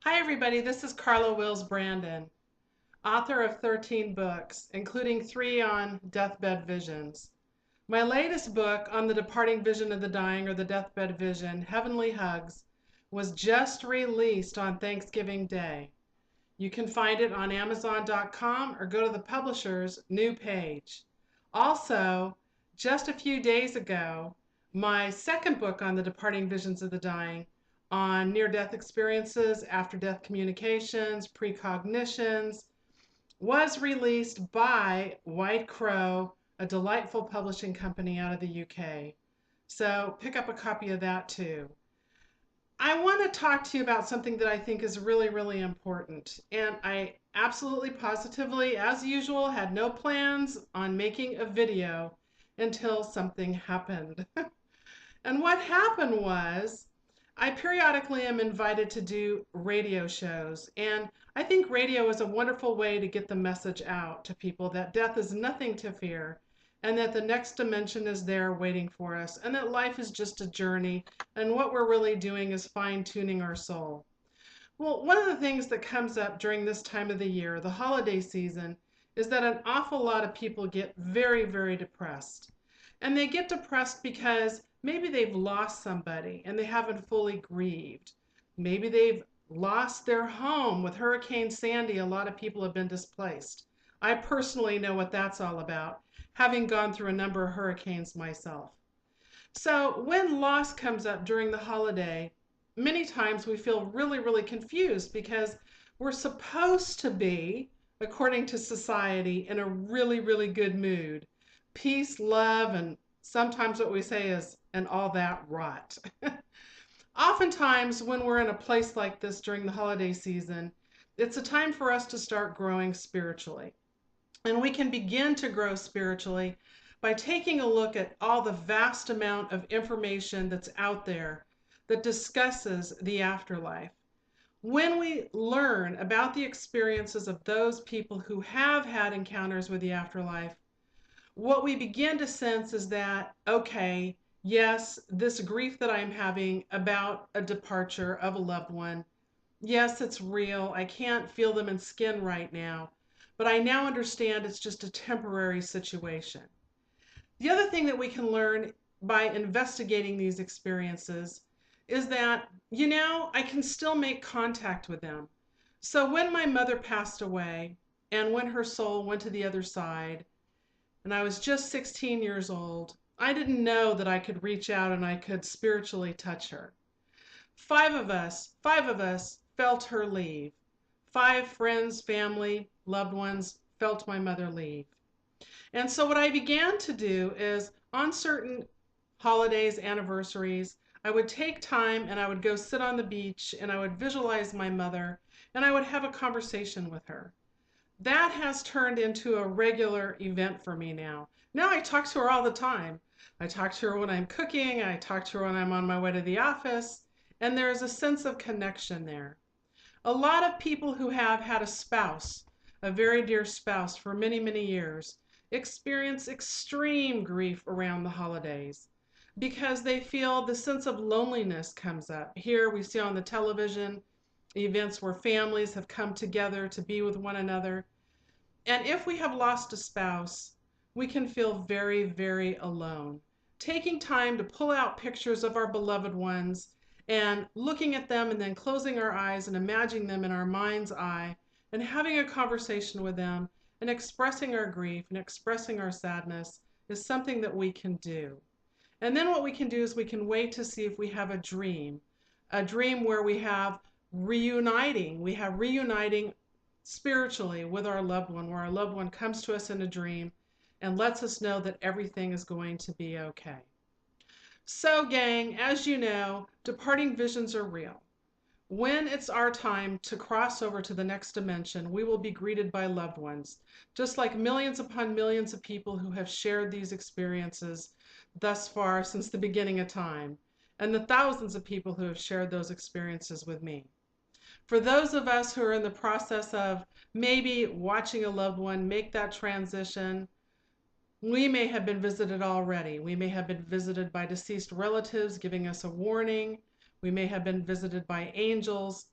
Hi, everybody. This is Carla Wills-Brandon, author of 13 books, including 3 on Deathbed Visions. My latest book on the departing vision of the dying, or the deathbed vision, Heavenly Hugs, was just released on Thanksgiving Day. You can find it on Amazon.com or go to the publisher's new page. Also, just a few days ago, my second book on the departing visions of the dying, on near-death experiences, after-death communications, precognitions, was released by White Crow, a delightful publishing company out of the UK. So pick up a copy of that too. I want to talk to you about something that I think is really, really important. And I absolutely positively, as usual, had no plans on making a video until something happened. And what happened was, I periodically am invited to do radio shows, and I think radio is a wonderful way to get the message out to people that death is nothing to fear, and that the next dimension is there waiting for us, and that life is just a journey, and what we're really doing is fine-tuning our soul. Well, one of the things that comes up during this time of the year, the holiday season, is that an awful lot of people get very, very depressed. And they get depressed because maybe they've lost somebody and they haven't fully grieved. Maybe they've lost their home. With Hurricane Sandy, a lot of people have been displaced. I personally know what that's all about, having gone through a number of hurricanes myself. So when loss comes up during the holiday, many times we feel really, really confused because we're supposed to be, according to society, in a really, really good mood. Peace, love, and sometimes what we say is, and all that rot. Oftentimes, when we're in a place like this during the holiday season, it's a time for us to start growing spiritually. And we can begin to grow spiritually by taking a look at all the vast amount of information that's out there that discusses the afterlife. When we learn about the experiences of those people who have had encounters with the afterlife, what we begin to sense is that, okay, yes, this grief that I'm having about a departure of a loved one, yes, it's real. I can't feel them in skin right now, but I now understand it's just a temporary situation. The other thing that we can learn by investigating these experiences is that, I can still make contact with them. So when my mother passed away and when her soul went to the other side, and I was just 16 years old, I didn't know that I could reach out and I could spiritually touch her. Five of us felt her leave. 5 friends, family, loved ones felt my mother leave. And so what I began to do is on certain holidays, anniversaries, I would take time and I would go sit on the beach and I would visualize my mother and I would have a conversation with her. That has turned into a regular event for me now. Now I talk to her all the time. I talk to her when I'm cooking, I talk to her when I'm on my way to the office, and there's a sense of connection there. A lot of people who have had a spouse, a very dear spouse for many, many years, experience extreme grief around the holidays because they feel the sense of loneliness comes up. Here we see on the television events where families have come together to be with one another. And if we have lost a spouse, we can feel very, very alone. Taking time to pull out pictures of our beloved ones and looking at them and then closing our eyes and imagining them in our mind's eye and having a conversation with them and expressing our grief and expressing our sadness is something that we can do. And then what we can do is we can wait to see if we have a dream where we have reuniting spiritually with our loved one, where our loved one comes to us in a dream and lets us know that everything is going to be okay. So, gang, as you know, departing visions are real. When it's our time to cross over to the next dimension, we will be greeted by loved ones, just like millions upon millions of people who have shared these experiences thus far since the beginning of time, and the thousands of people who have shared those experiences with me. For those of us who are in the process of maybe watching a loved one make that transition, we may have been visited already. We may have been visited by deceased relatives giving us a warning. We may have been visited by angels.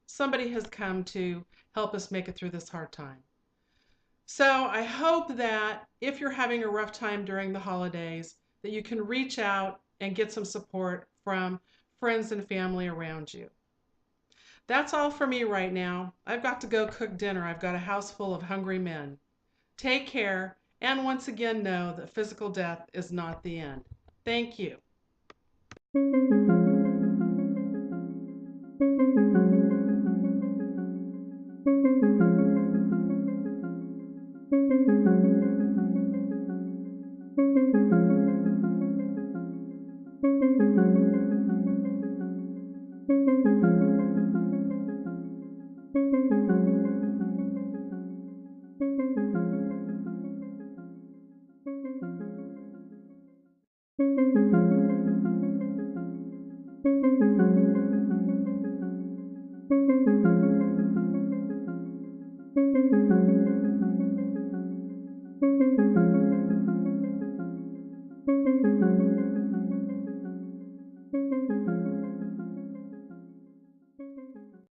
Somebody has come to help us make it through this hard time. So I hope that if you're having a rough time during the holidays, that you can reach out and get some support from friends and family around you. That's all for me right now. I've got to go cook dinner. I've got a house full of hungry men. Take care, and once again know that physical death is not the end. Thank you.